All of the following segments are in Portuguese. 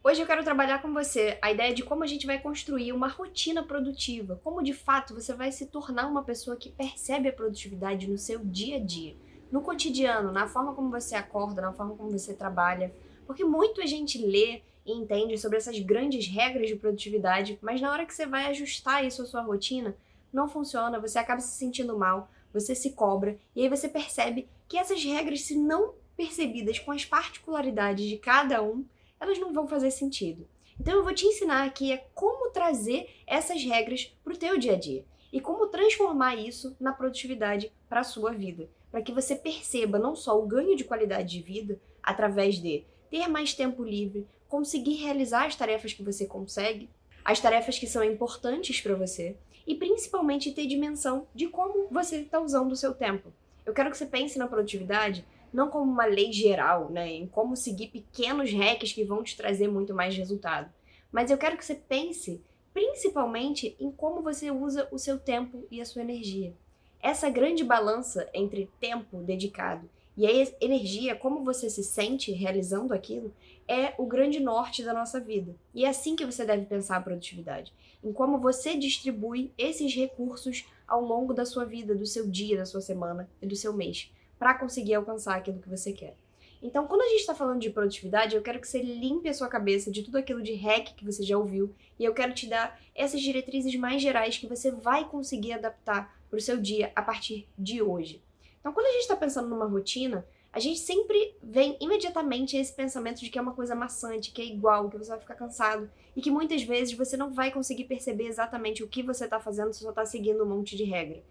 Hoje eu quero trabalhar com você a ideia de como a gente vai construir uma rotina produtiva, como de fato você vai se tornar uma pessoa que percebe a produtividade no seu dia a dia, no cotidiano, na forma como você acorda, na forma como você trabalha, porque muito a gente lê e entende sobre essas grandes regras de produtividade, mas na hora que você vai ajustar isso à sua rotina, não funciona, você acaba se sentindo mal, você se cobra e aí você percebe que essas regras, se não percebidas com as particularidades de cada um, elas não vão fazer sentido. Então eu vou te ensinar aqui como trazer essas regras para o teu dia a dia e como transformar isso na produtividade para a sua vida, para que você perceba não só o ganho de qualidade de vida através de ter mais tempo livre, conseguir realizar as tarefas que você consegue, as tarefas que são importantes para você e principalmente ter dimensão de como você está usando o seu tempo. Eu quero que você pense na produtividade não como uma lei geral, né, em como seguir pequenos hacks que vão te trazer muito mais resultado. Mas eu quero que você pense principalmente em como você usa o seu tempo e a sua energia. Essa grande balança entre tempo dedicado e a energia, como você se sente realizando aquilo, é o grande norte da nossa vida. E é assim que você deve pensar a produtividade, em como você distribui esses recursos ao longo da sua vida, do seu dia, da sua semana e do seu mês para conseguir alcançar aquilo que você quer. Então, quando a gente está falando de produtividade, eu quero que você limpe a sua cabeça de tudo aquilo de hack que você já ouviu e eu quero te dar essas diretrizes mais gerais que você vai conseguir adaptar para o seu dia a partir de hoje. Então, quando a gente está pensando numa rotina, a gente sempre vem imediatamente esse pensamento de que é uma coisa maçante, que é igual, que você vai ficar cansado e que muitas vezes você não vai conseguir perceber exatamente o que você está fazendo se só está seguindo um monte de regra.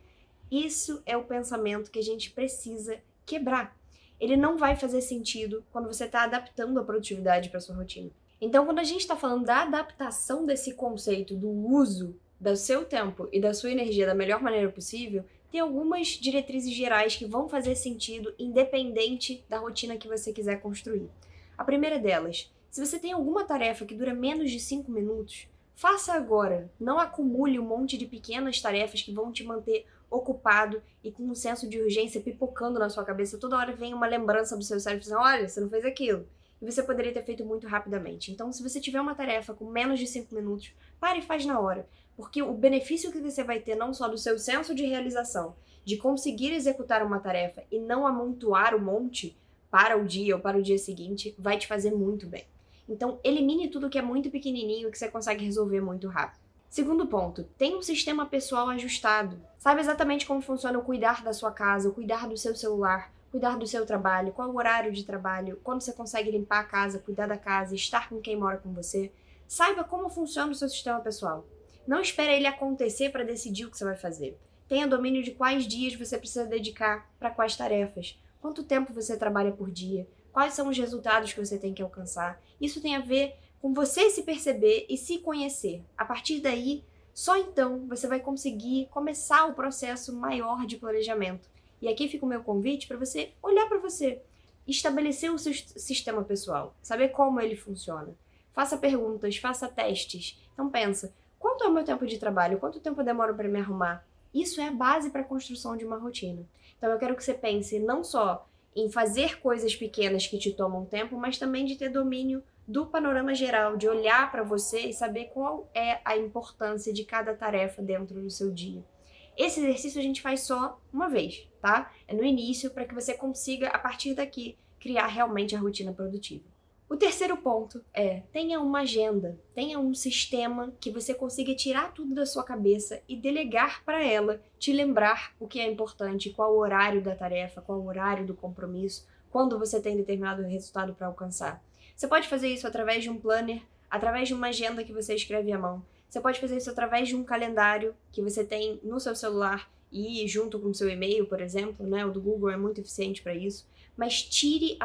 Isso é o pensamento que a gente precisa quebrar. Ele não vai fazer sentido quando você está adaptando a produtividade para sua rotina. Então, quando a gente está falando da adaptação desse conceito do uso do seu tempo e da sua energia da melhor maneira possível, tem algumas diretrizes gerais que vão fazer sentido independente da rotina que você quiser construir. A primeira delas, se você tem alguma tarefa que dura menos de 5 minutos, faça agora. Não acumule um monte de pequenas tarefas que vão te manter ocupado e com um senso de urgência pipocando na sua cabeça. Toda hora vem uma lembrança do seu cérebro dizendo, olha, você não fez aquilo. E você poderia ter feito muito rapidamente. Então, se você tiver uma tarefa com menos de 5 minutos, pare e faz na hora. Porque o benefício que você vai ter não só do seu senso de realização, de conseguir executar uma tarefa e não amontoar um monte para o dia ou para o dia seguinte, vai te fazer muito bem. Então, elimine tudo que é muito pequenininho e que você consegue resolver muito rápido. Segundo ponto, tenha um sistema pessoal ajustado. Saiba exatamente como funciona o cuidar da sua casa, o cuidar do seu celular, cuidar do seu trabalho, qual é o horário de trabalho, quando você consegue limpar a casa, cuidar da casa, estar com quem mora com você. Saiba como funciona o seu sistema pessoal. Não espere ele acontecer para decidir o que você vai fazer. Tenha domínio de quais dias você precisa dedicar para quais tarefas, quanto tempo você trabalha por dia, quais são os resultados que você tem que alcançar. Isso tem a ver com você se perceber e se conhecer. A partir daí, só então você vai conseguir começar o processo maior de planejamento. E aqui fica o meu convite para você olhar para você, estabelecer o seu sistema pessoal, saber como ele funciona. Faça perguntas, faça testes. Então pensa, quanto é o meu tempo de trabalho? Quanto tempo eu demoro para me arrumar? Isso é a base para a construção de uma rotina. Então eu quero que você pense não só em fazer coisas pequenas que te tomam tempo, mas também de ter domínio do panorama geral, de olhar para você e saber qual é a importância de cada tarefa dentro do seu dia. Esse exercício a gente faz só uma vez, tá? É no início para que você consiga, a partir daqui, criar realmente a rotina produtiva. O terceiro ponto é, tenha uma agenda, tenha um sistema que você consiga tirar tudo da sua cabeça e delegar para ela, te lembrar o que é importante, qual o horário da tarefa, qual o horário do compromisso, quando você tem determinado resultado para alcançar. Você pode fazer isso através de um planner, através de uma agenda que você escreve à mão. Você pode fazer isso através de um calendário que você tem no seu celular e junto com o seu e-mail, por exemplo, né? O do Google é muito eficiente para isso. Mas tire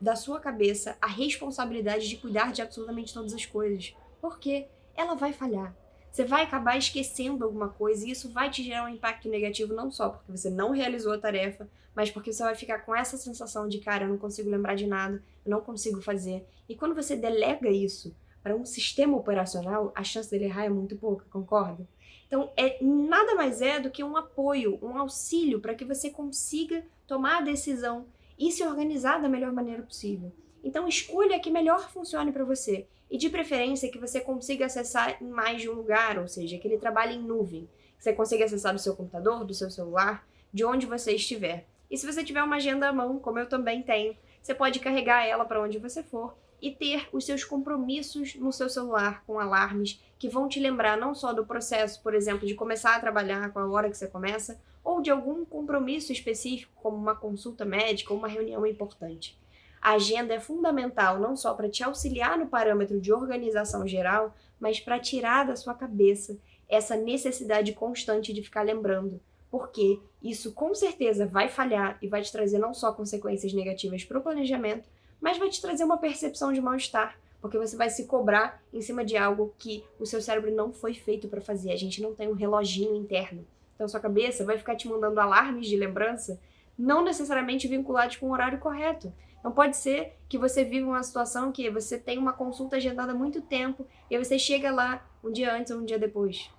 da sua cabeça a responsabilidade de cuidar de absolutamente todas as coisas, porque ela vai falhar. Você vai acabar esquecendo alguma coisa e isso vai te gerar um impacto negativo não só porque você não realizou a tarefa, mas porque você vai ficar com essa sensação de, cara, eu não consigo lembrar de nada, eu não consigo fazer. E quando você delega isso para um sistema operacional, a chance dele errar é muito pouca, concorda? Então, nada mais é do que um apoio, um auxílio para que você consiga tomar a decisão e se organizar da melhor maneira possível. Então, escolha a que melhor funcione para você e de preferência que você consiga acessar em mais de um lugar, ou seja, que ele trabalhe em nuvem. Que você consiga acessar do seu computador, do seu celular, de onde você estiver. E se você tiver uma agenda à mão, como eu também tenho, você pode carregar ela para onde você for e ter os seus compromissos no seu celular com alarmes que vão te lembrar não só do processo, por exemplo, de começar a trabalhar com a hora que você começa, ou de algum compromisso específico, como uma consulta médica ou uma reunião importante. A agenda é fundamental não só para te auxiliar no parâmetro de organização geral, mas para tirar da sua cabeça essa necessidade constante de ficar lembrando, porque isso com certeza vai falhar e vai te trazer não só consequências negativas para o planejamento, mas vai te trazer uma percepção de mal-estar, porque você vai se cobrar em cima de algo que o seu cérebro não foi feito para fazer. A gente não tem um reloginho interno. Então sua cabeça vai ficar te mandando alarmes de lembrança, não necessariamente vinculados com o horário correto. Então pode ser que você viva uma situação que você tem uma consulta agendada há muito tempo e aí você chega lá um dia antes ou um dia depois.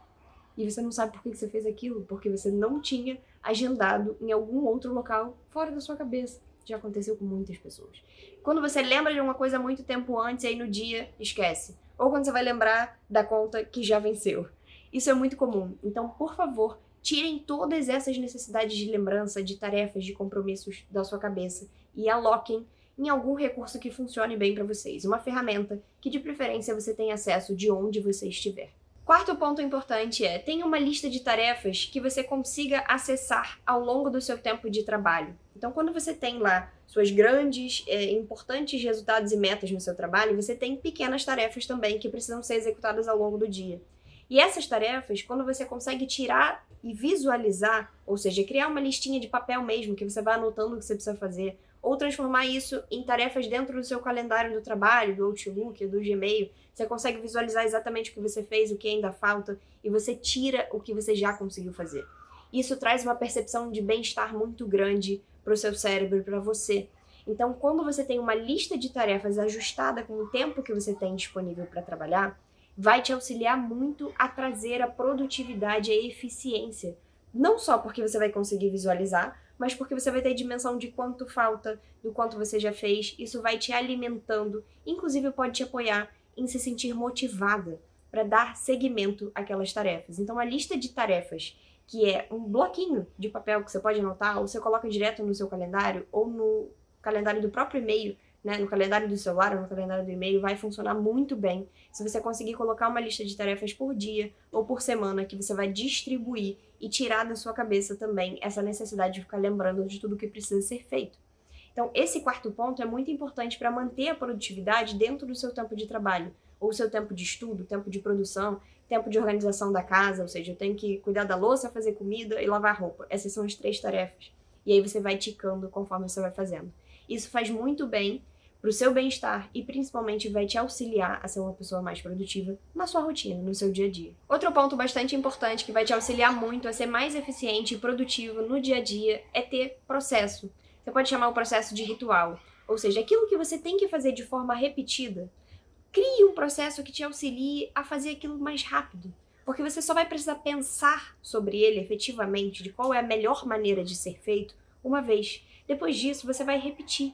E você não sabe por que você fez aquilo, porque você não tinha agendado em algum outro local fora da sua cabeça. Já aconteceu com muitas pessoas. Quando você lembra de uma coisa muito tempo antes e aí no dia esquece. Ou quando você vai lembrar da conta que já venceu. Isso é muito comum. Então, por favor, tirem todas essas necessidades de lembrança, de tarefas, de compromissos da sua cabeça e aloquem em algum recurso que funcione bem para vocês. Uma ferramenta que, de preferência, você tenha acesso de onde você estiver. Quarto ponto importante é, tenha uma lista de tarefas que você consiga acessar ao longo do seu tempo de trabalho. Então, quando você tem lá suas grandes, importantes resultados e metas no seu trabalho, você tem pequenas tarefas também que precisam ser executadas ao longo do dia. E essas tarefas, quando você consegue tirar e visualizar, ou seja, criar uma listinha de papel mesmo, que você vai anotando o que você precisa fazer, ou transformar isso em tarefas dentro do seu calendário do trabalho, do Outlook, do Gmail, você consegue visualizar exatamente o que você fez, o que ainda falta, e você tira o que você já conseguiu fazer. Isso traz uma percepção de bem-estar muito grande para o seu cérebro e para você. Então, quando você tem uma lista de tarefas ajustada com o tempo que você tem disponível para trabalhar, vai te auxiliar muito a trazer a produtividade e a eficiência. Não só porque você vai conseguir visualizar, mas porque você vai ter dimensão de quanto falta, do quanto você já fez. Isso vai te alimentando, inclusive pode te apoiar em se sentir motivada para dar seguimento àquelas tarefas. Então, a lista de tarefas, que é um bloquinho de papel que você pode anotar, ou você coloca direto no seu calendário, ou no calendário do próprio e-mail, né, no calendário do celular ou no calendário do e-mail, vai funcionar muito bem se você conseguir colocar uma lista de tarefas por dia ou por semana que você vai distribuir e tirar da sua cabeça também essa necessidade de ficar lembrando de tudo que precisa ser feito. Então, esse quarto ponto é muito importante para manter a produtividade dentro do seu tempo de trabalho, ou seu tempo de estudo, tempo de produção, tempo de organização da casa, ou seja, eu tenho que cuidar da louça, fazer comida e lavar roupa. Essas são as 3 tarefas. E aí você vai ticando conforme você vai fazendo. Isso faz muito bem para o seu bem-estar e principalmente vai te auxiliar a ser uma pessoa mais produtiva na sua rotina, no seu dia a dia. Outro ponto bastante importante que vai te auxiliar muito a ser mais eficiente e produtivo no dia a dia é ter processo. Você pode chamar o processo de ritual, ou seja, aquilo que você tem que fazer de forma repetida. Crie um processo que te auxilie a fazer aquilo mais rápido, porque você só vai precisar pensar sobre ele efetivamente, de qual é a melhor maneira de ser feito, uma vez. Depois disso, você vai repetir.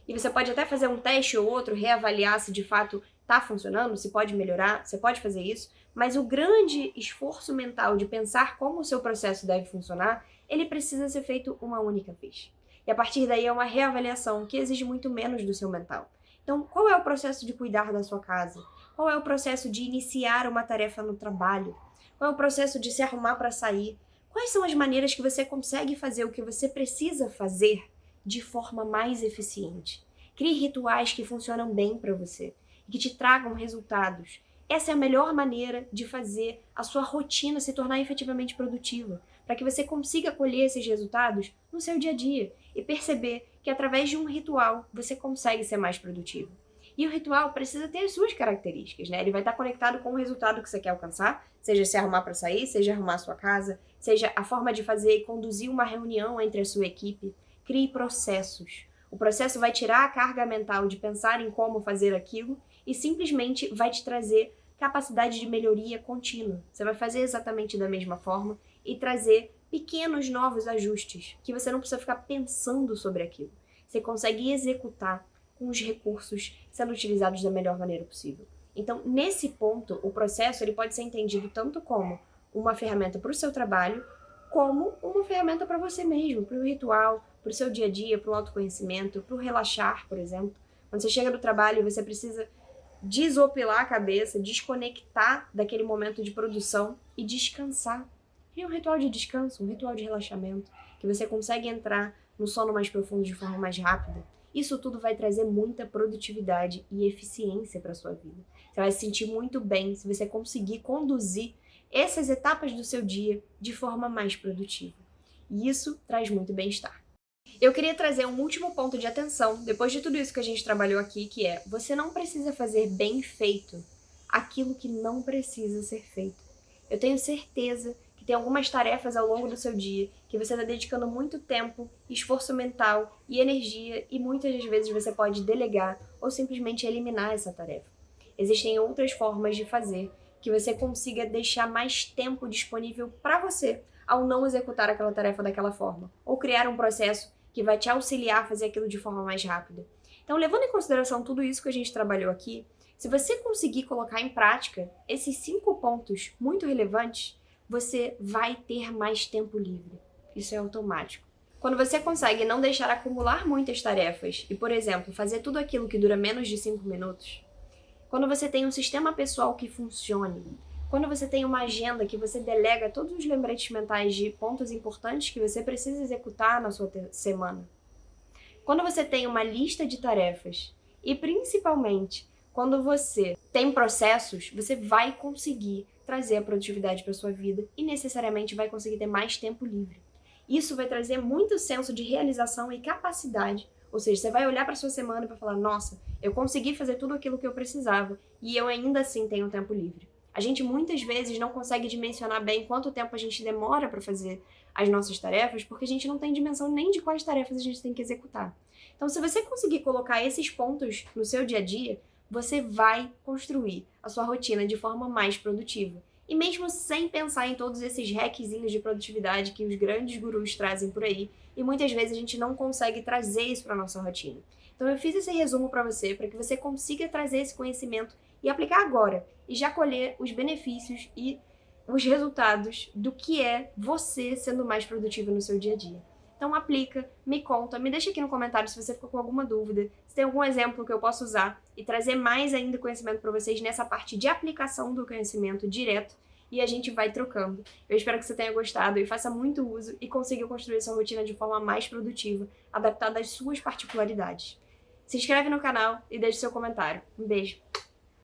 E você pode até fazer um teste ou outro, reavaliar se de fato está funcionando, se pode melhorar, você pode fazer isso, mas o grande esforço mental de pensar como o seu processo deve funcionar, ele precisa ser feito uma única vez. E a partir daí é uma reavaliação que exige muito menos do seu mental. Então, qual é o processo de cuidar da sua casa? Qual é o processo de iniciar uma tarefa no trabalho? Qual é o processo de se arrumar para sair? Quais são as maneiras que você consegue fazer o que você precisa fazer de forma mais eficiente? Crie rituais que funcionam bem para você e que te tragam resultados. Essa é a melhor maneira de fazer a sua rotina se tornar efetivamente produtiva, para que você consiga colher esses resultados no seu dia a dia e perceber que através de um ritual você consegue ser mais produtivo. E o ritual precisa ter as suas características, né? Ele vai estar conectado com o resultado que você quer alcançar, seja se arrumar para sair, seja arrumar a sua casa, seja a forma de fazer e conduzir uma reunião entre a sua equipe. Crie processos. O processo vai tirar a carga mental de pensar em como fazer aquilo e simplesmente vai te trazer capacidade de melhoria contínua. Você vai fazer exatamente da mesma forma e trazer pequenos novos ajustes, que você não precisa ficar pensando sobre aquilo. Você consegue executar com os recursos sendo utilizados da melhor maneira possível. Então, nesse ponto, o processo ele pode ser entendido tanto como uma ferramenta para o seu trabalho, como uma ferramenta para você mesmo, para o ritual, para o seu dia a dia, para o autoconhecimento, para o relaxar, por exemplo. Quando você chega do trabalho e você precisa desopilar a cabeça, desconectar daquele momento de produção e descansar. É um ritual de descanso, um ritual de relaxamento, que você consegue entrar no sono mais profundo de forma mais rápida. Isso tudo vai trazer muita produtividade e eficiência para sua vida. Você vai se sentir muito bem se você conseguir conduzir essas etapas do seu dia de forma mais produtiva. E isso traz muito bem-estar. Eu queria trazer um último ponto de atenção, depois de tudo isso que a gente trabalhou aqui, que é: você não precisa fazer bem feito aquilo que não precisa ser feito. Eu tenho certeza que tem algumas tarefas ao longo do seu dia que você está dedicando muito tempo, esforço mental e energia, e muitas das vezes você pode delegar ou simplesmente eliminar essa tarefa. Existem outras formas de fazer que você consiga deixar mais tempo disponível para você ao não executar aquela tarefa daquela forma, ou criar um processo que vai te auxiliar a fazer aquilo de forma mais rápida. Então, levando em consideração tudo isso que a gente trabalhou aqui, se você conseguir colocar em prática esses 5 pontos muito relevantes, você vai ter mais tempo livre. Isso é automático. Quando você consegue não deixar acumular muitas tarefas e, por exemplo, fazer tudo aquilo que dura menos de 5 minutos, quando você tem um sistema pessoal que funcione, quando você tem uma agenda que você delega todos os lembretes mentais de pontos importantes que você precisa executar na sua semana, quando você tem uma lista de tarefas e, principalmente, quando você tem processos, você vai conseguir trazer a produtividade para sua vida e necessariamente vai conseguir ter mais tempo livre. Isso vai trazer muito senso de realização e capacidade. Ou seja, você vai olhar para sua semana e vai falar: nossa, eu consegui fazer tudo aquilo que eu precisava e eu ainda assim tenho tempo livre. A gente muitas vezes não consegue dimensionar bem quanto tempo a gente demora para fazer as nossas tarefas, porque a gente não tem dimensão nem de quais tarefas a gente tem que executar. Então, se você conseguir colocar esses pontos no seu dia a dia, você vai construir a sua rotina de forma mais produtiva. E mesmo sem pensar em todos esses hackzinhos de produtividade que os grandes gurus trazem por aí, e muitas vezes a gente não consegue trazer isso para a nossa rotina. Então eu fiz esse resumo para que você consiga trazer esse conhecimento e aplicar agora, e já colher os benefícios e os resultados do que é você sendo mais produtivo no seu dia a dia. Então aplica, me conta, me deixa aqui no comentário se você ficou com alguma dúvida, se tem algum exemplo que eu possa usar e trazer mais ainda conhecimento para vocês nessa parte de aplicação do conhecimento direto, e a gente vai trocando. Eu espero que você tenha gostado e faça muito uso e consiga construir sua rotina de forma mais produtiva, adaptada às suas particularidades. Se inscreve no canal e deixe seu comentário. Um beijo!